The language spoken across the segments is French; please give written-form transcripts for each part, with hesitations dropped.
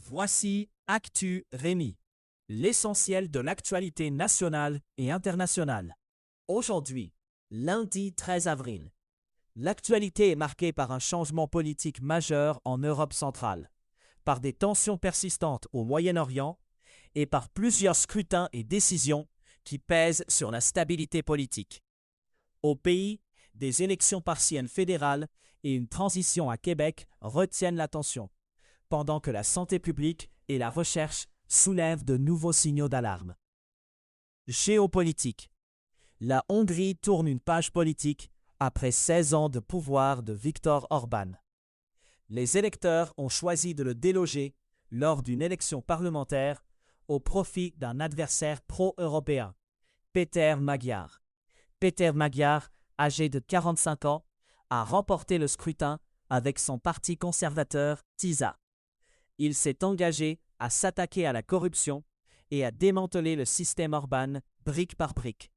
Voici Actu Rémi, l'essentiel de l'actualité nationale et internationale. Aujourd'hui, lundi 13 avril, l'actualité est marquée par un changement politique majeur en Europe centrale, par des tensions persistantes au Moyen-Orient et par plusieurs scrutins et décisions qui pèsent sur la stabilité politique. Au pays, des élections partielles fédérales et une transition à Québec retiennent l'attention, pendant que la santé publique et la recherche soulèvent de nouveaux signaux d'alarme. Géopolitique. La Hongrie tourne une page politique après 16 ans de pouvoir de Viktor Orban. Les électeurs ont choisi de le déloger lors d'une élection parlementaire au profit d'un adversaire pro-européen, Péter Magyar. Péter Magyar, âgé de 45 ans, a remporté le scrutin avec son parti conservateur TISA. Il s'est engagé à s'attaquer à la corruption et à démanteler le système Orban brique par brique.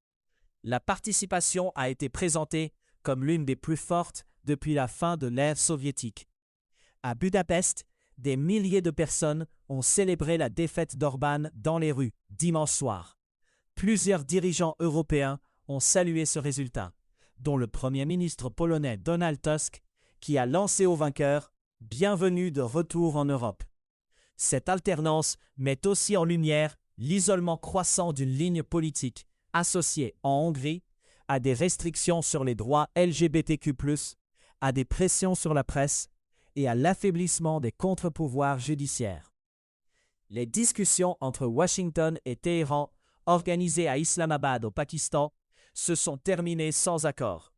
La participation a été présentée comme l'une des plus fortes depuis la fin de l'ère soviétique. À Budapest, des milliers de personnes ont célébré la défaite d'Orban dans les rues dimanche soir. Plusieurs dirigeants européens ont salué ce résultat, dont le Premier ministre polonais Donald Tusk, qui a lancé au vainqueur « Bienvenue de retour en Europe ». Cette alternance met aussi en lumière l'isolement croissant d'une ligne politique associée en Hongrie à des restrictions sur les droits LGBTQ+, à des pressions sur la presse et à l'affaiblissement des contre-pouvoirs judiciaires. Les discussions entre Washington et Téhéran, organisées à Islamabad au Pakistan, se sont terminées sans accord.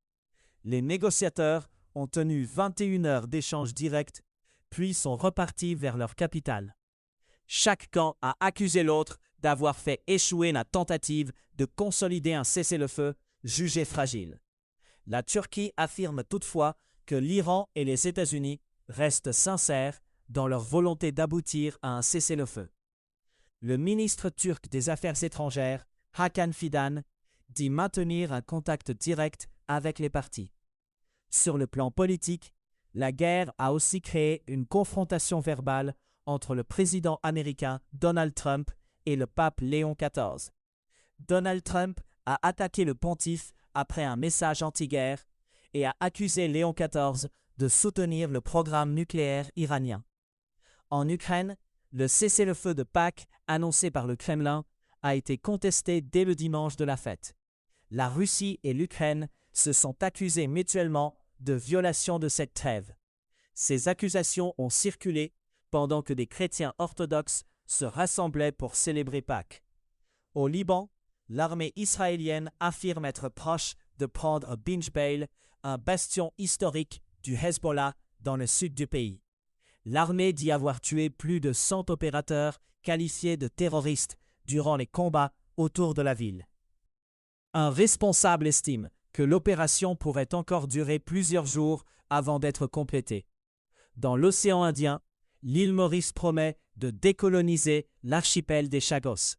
Les négociateurs ont tenu 21 heures d'échanges directs, puis sont repartis vers leur capitale. Chaque camp a accusé l'autre d'avoir fait échouer la tentative de consolider un cessez-le-feu jugé fragile. La Turquie affirme toutefois que l'Iran et les États-Unis restent sincères dans leur volonté d'aboutir à un cessez-le-feu. Le ministre turc des Affaires étrangères, Hakan Fidan, dit maintenir un contact direct avec les parties. Sur le plan politique, la guerre a aussi créé une confrontation verbale entre le président américain Donald Trump et le pape Léon XIV. Donald Trump a attaqué le pontife après un message anti-guerre et a accusé Léon XIV de soutenir le programme nucléaire iranien. En Ukraine, le cessez-le-feu de Pâques annoncé par le Kremlin a été contesté dès le dimanche de la fête. La Russie et l'Ukraine se sont accusés mutuellement de violation de cette trêve. Ces accusations ont circulé pendant que des chrétiens orthodoxes se rassemblaient pour célébrer Pâques. Au Liban, l'armée israélienne affirme être proche de prendre Binjbeil, un bastion historique du Hezbollah dans le sud du pays. L'armée dit avoir tué plus de 100 opérateurs qualifiés de terroristes durant les combats autour de la ville. Un responsable estime que l'opération pourrait encore durer plusieurs jours avant d'être complétée. Dans l'océan Indien, l'île Maurice promet de décoloniser l'archipel des Chagos.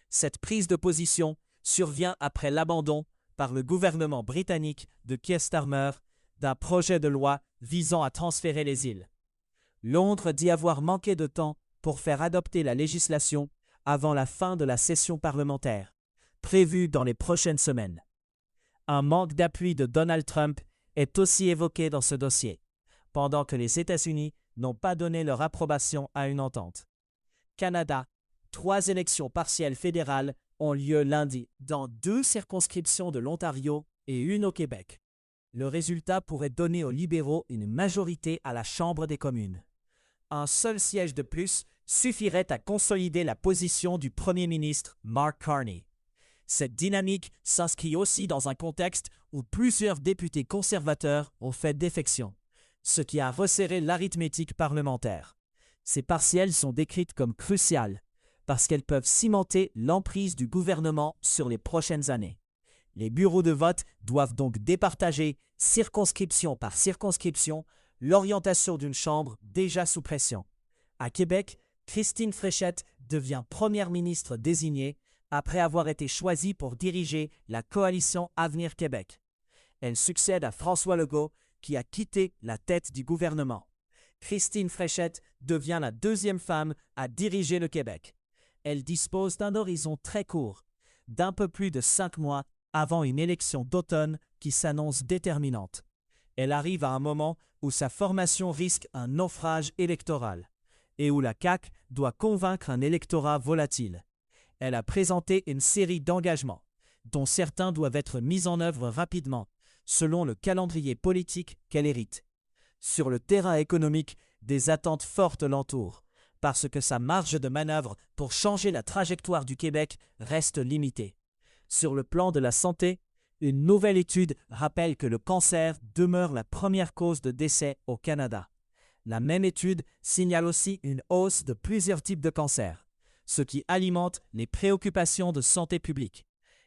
Cette prise de position survient après l'abandon par le gouvernement britannique de Keir Starmer d'un projet de loi visant à transférer les îles. Londres dit avoir manqué de temps pour faire adopter la législation avant la fin de la session parlementaire, prévue dans les prochaines semaines. Un manque d'appui de Donald Trump est aussi évoqué dans ce dossier, pendant que les États-Unis n'ont pas donné leur approbation à une entente. Canada, 3 élections partielles fédérales ont lieu lundi dans 2 circonscriptions de l'Ontario et une au Québec. Le résultat pourrait donner aux libéraux une majorité à la Chambre des communes. Un seul siège de plus suffirait à consolider la position du Premier ministre Mark Carney. Cette dynamique s'inscrit aussi dans un contexte où plusieurs députés conservateurs ont fait défection, ce qui a resserré l'arithmétique parlementaire. Ces partielles sont décrites comme cruciales parce qu'elles peuvent cimenter l'emprise du gouvernement sur les prochaines années. Les bureaux de vote doivent donc départager, circonscription par circonscription, l'orientation d'une chambre déjà sous pression. À Québec, Christine Fréchette devient première ministre désignée après avoir été choisie pour diriger la coalition Avenir Québec. Elle succède à François Legault, qui a quitté la tête du gouvernement. Christine Fréchette devient la deuxième femme à diriger le Québec. Elle dispose d'un horizon très court, d'un peu plus de 5 mois avant une élection d'automne qui s'annonce déterminante. Elle arrive à un moment où sa formation risque un naufrage électoral et où la CAQ doit convaincre un électorat volatile. Elle a présenté une série d'engagements, dont certains doivent être mis en œuvre rapidement, selon le calendrier politique qu'elle hérite. Sur le terrain économique, des attentes fortes l'entourent, parce que sa marge de manœuvre pour changer la trajectoire du Québec reste limitée. Sur le plan de la santé, une nouvelle étude rappelle que le cancer demeure la première cause de décès au Canada. La même étude signale aussi une hausse de plusieurs types de cancers, ce qui alimente les préoccupations de santé publique.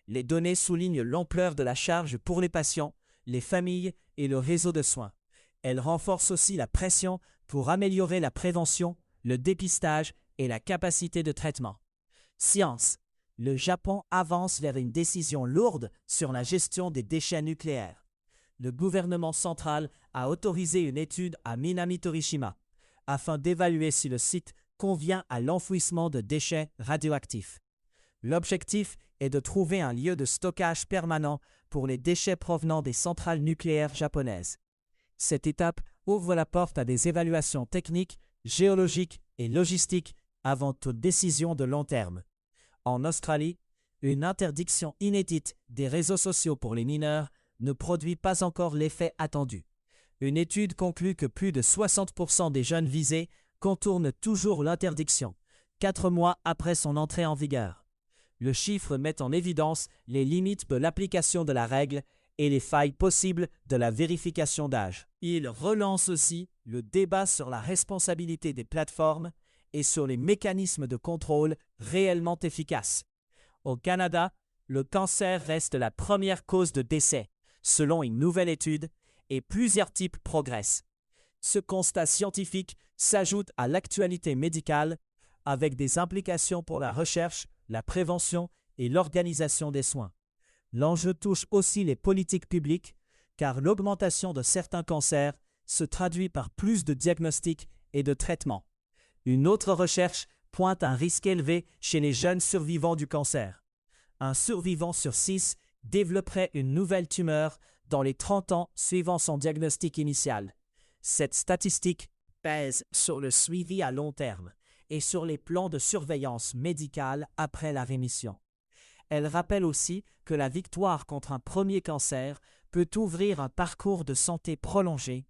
Les données soulignent l'ampleur de la charge pour les patients, les familles et le réseau de soins. Elles renforcent aussi la pression pour améliorer la prévention, le dépistage et la capacité de traitement. Science. Le Japon avance vers une décision lourde sur la gestion des déchets nucléaires. Le gouvernement central a autorisé une étude à Minami-Torishima afin d'évaluer si le site convient à l'enfouissement de déchets radioactifs. L'objectif est de trouver un lieu de stockage permanent pour les déchets provenant des centrales nucléaires japonaises. Cette étape ouvre la porte à des évaluations techniques, géologiques et logistiques avant toute décision de long terme. En Australie, une interdiction inédite des réseaux sociaux pour les mineurs ne produit pas encore l'effet attendu. Une étude conclut que plus de 60% des jeunes visés contournent toujours l'interdiction, 4 mois après son entrée en vigueur. Le chiffre met en évidence les limites de l'application de la règle et les failles possibles de la vérification d'âge. Il relance aussi le débat sur la responsabilité des plateformes et sur les mécanismes de contrôle réellement efficaces. Au Canada, le cancer reste la première cause de décès, selon une nouvelle étude, et plusieurs types progressent. Ce constat scientifique s'ajoute à l'actualité médicale, avec des implications pour la recherche, la prévention et l'organisation des soins. L'enjeu touche aussi les politiques publiques, car l'augmentation de certains cancers se traduit par plus de diagnostics et de traitements. Une autre recherche pointe un risque élevé chez les jeunes survivants du cancer. Un survivant sur 6 développerait une nouvelle tumeur dans les 30 ans suivant son diagnostic initial. Cette statistique pèse sur le suivi à long terme et sur les plans de surveillance médicale après la rémission. Elle rappelle aussi que la victoire contre un premier cancer peut ouvrir un parcours de santé prolongé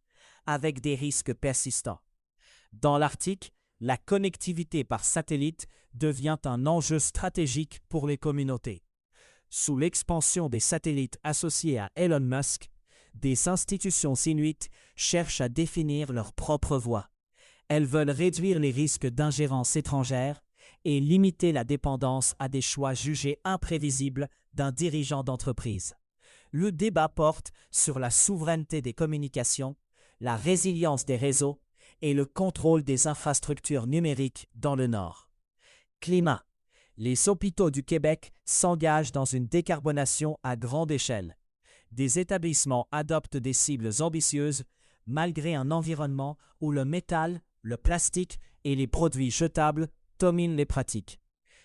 avec des risques persistants. Dans l'article, la connectivité par satellite devient un enjeu stratégique pour les communautés. Sous l'expansion des satellites associés à Elon Musk, des institutions inuites cherchent à définir leur propre voie. Elles veulent réduire les risques d'ingérence étrangère et limiter la dépendance à des choix jugés imprévisibles d'un dirigeant d'entreprise. Le débat porte sur la souveraineté des communications, la résilience des réseaux et le contrôle des infrastructures numériques dans le Nord. Climat. Les hôpitaux du Québec s'engagent dans une décarbonation à grande échelle. Des établissements adoptent des cibles ambitieuses malgré un environnement où le métal, le plastique et les produits jetables dominent les pratiques.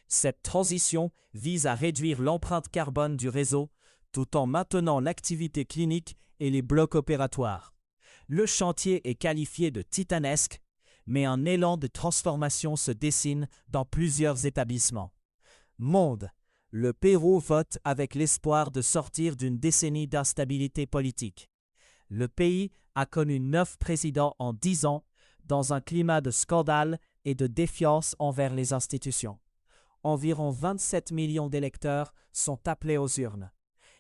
Cette transition vise à réduire l'empreinte carbone du réseau tout en maintenant l'activité clinique et les blocs opératoires. Le chantier est qualifié de titanesque, mais un élan de transformation se dessine dans plusieurs établissements. Monde. Le Pérou vote avec l'espoir de sortir d'une décennie d'instabilité politique. Le pays a connu 9 présidents en 10 ans, dans un climat de scandale et de défiance envers les institutions. Environ 27 millions d'électeurs sont appelés aux urnes.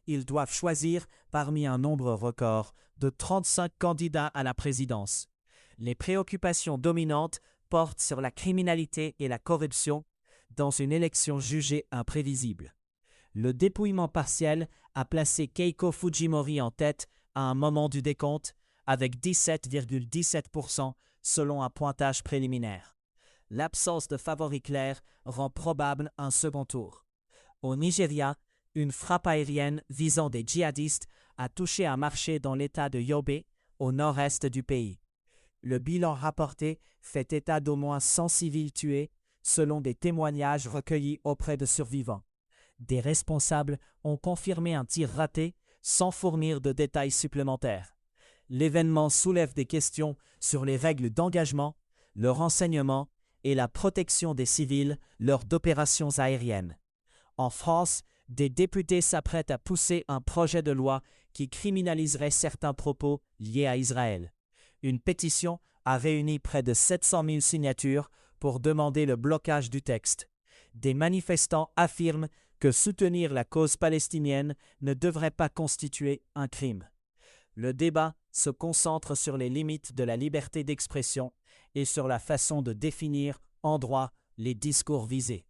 Ils doivent choisir parmi un nombre record de 35 candidats à la présidence. Les préoccupations dominantes portent sur la criminalité et la corruption dans une élection jugée imprévisible. Le dépouillement partiel a placé Keiko Fujimori en tête à un moment du décompte avec 17,17% selon un pointage préliminaire. L'absence de favoris clairs rend probable un second tour. Au Nigeria, une frappe aérienne visant des djihadistes a touché un marché dans l'état de Yobe, au nord-est du pays. Le bilan rapporté fait état d'au moins 100 civils tués, selon des témoignages recueillis auprès de survivants. Des responsables ont confirmé un tir raté sans fournir de détails supplémentaires. L'événement soulève des questions sur les règles d'engagement, le renseignement et la protection des civils lors d'opérations aériennes. En France, des députés s'apprêtent à pousser un projet de loi qui criminaliserait certains propos liés à Israël. Une pétition a réuni près de 700 000 signatures pour demander le blocage du texte. Des manifestants affirment que soutenir la cause palestinienne ne devrait pas constituer un crime. Le débat se concentre sur les limites de la liberté d'expression et sur la façon de définir en droit les discours visés.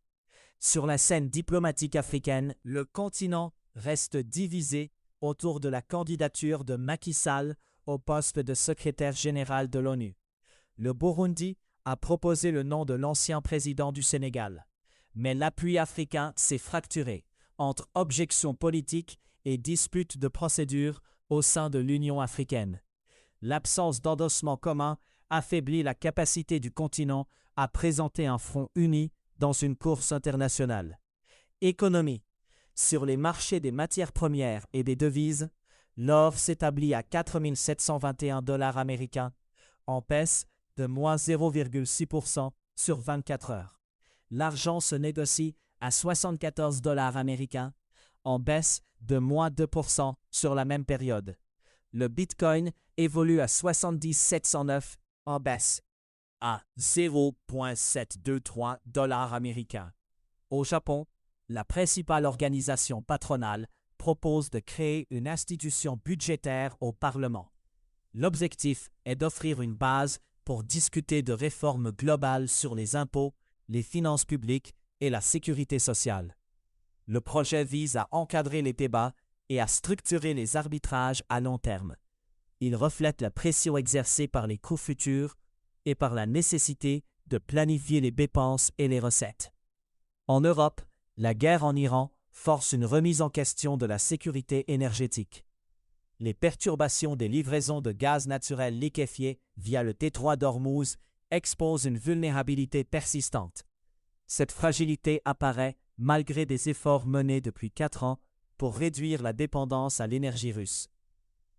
Sur la scène diplomatique africaine, le continent reste divisé autour de la candidature de Macky Sall au poste de secrétaire général de l'ONU. Le Burundi a proposé le nom de l'ancien président du Sénégal. Mais l'appui africain s'est fracturé entre objections politiques et disputes de procédure au sein de l'Union africaine. L'absence d'endossement commun affaiblit la capacité du continent à présenter un front uni dans une course internationale. Économie. Sur les marchés des matières premières et des devises, l'or s'établit à 4 721 $ américains, en baisse de moins 0,6% sur 24 heures. L'argent se négocie à 74 $ américains, en baisse de moins 2% sur la même période. Le Bitcoin évolue à 70 709, en baisse à 0,723 $ américains. Au Japon, la principale organisation patronale propose de créer une institution budgétaire au Parlement. L'objectif est d'offrir une base pour discuter de réformes globales sur les impôts, les finances publiques et la sécurité sociale. Le projet vise à encadrer les débats et à structurer les arbitrages à long terme. Il reflète la pression exercée par les coûts futurs et par la nécessité de planifier les dépenses et les recettes. En Europe, la guerre en Iran force une remise en question de la sécurité énergétique. Les perturbations des livraisons de gaz naturel liquéfié via le détroit d'Ormuz exposent une vulnérabilité persistante. Cette fragilité apparaît malgré des efforts menés depuis 4 ans pour réduire la dépendance à l'énergie russe.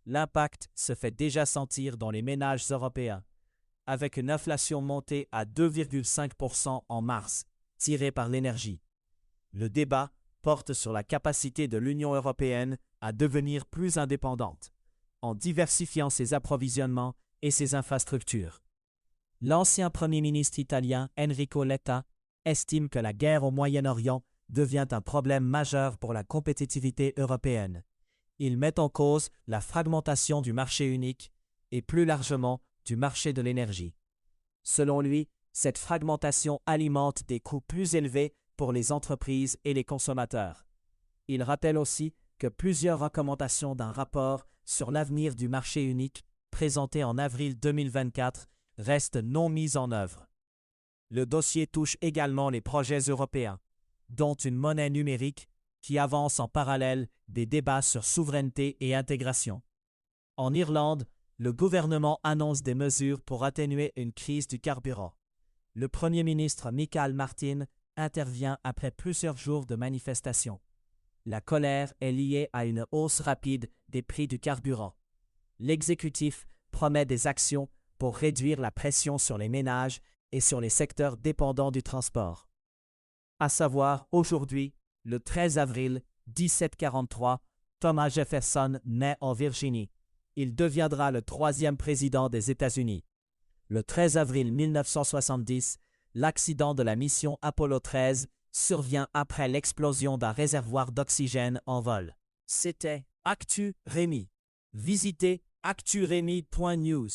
L'impact se fait déjà sentir dans les ménages européens, avec une inflation montée à 2,5% en mars, tirée par l'énergie. Le débat porte sur la capacité de l'Union européenne à devenir plus indépendante, en diversifiant ses approvisionnements et ses infrastructures. L'ancien Premier ministre italien Enrico Letta estime que la guerre au Moyen-Orient devient un problème majeur pour la compétitivité européenne. Il met en cause la fragmentation du marché unique et plus largement du marché de l'énergie. Selon lui, cette fragmentation alimente des coûts plus élevés pour les entreprises et les consommateurs. Il rappelle aussi que plusieurs recommandations d'un rapport sur l'avenir du marché unique présenté en avril 2024 restent non mises en œuvre. Le dossier touche également les projets européens, dont une monnaie numérique qui avance en parallèle des débats sur souveraineté et intégration. En Irlande, le gouvernement annonce des mesures pour atténuer une crise du carburant. Le Premier ministre Michael Martin intervient après plusieurs jours de manifestations. La colère est liée à une hausse rapide des prix du carburant. L'exécutif promet des actions pour réduire la pression sur les ménages et sur les secteurs dépendants du transport. À savoir, aujourd'hui, le 13 avril 1743, Thomas Jefferson naît en Virginie. Il deviendra le 3e président des États-Unis. Le 13 avril 1970, l'accident de la mission Apollo 13 survient après l'explosion d'un réservoir d'oxygène en vol. C'était Actu Rémi. Visitez acturemi.news.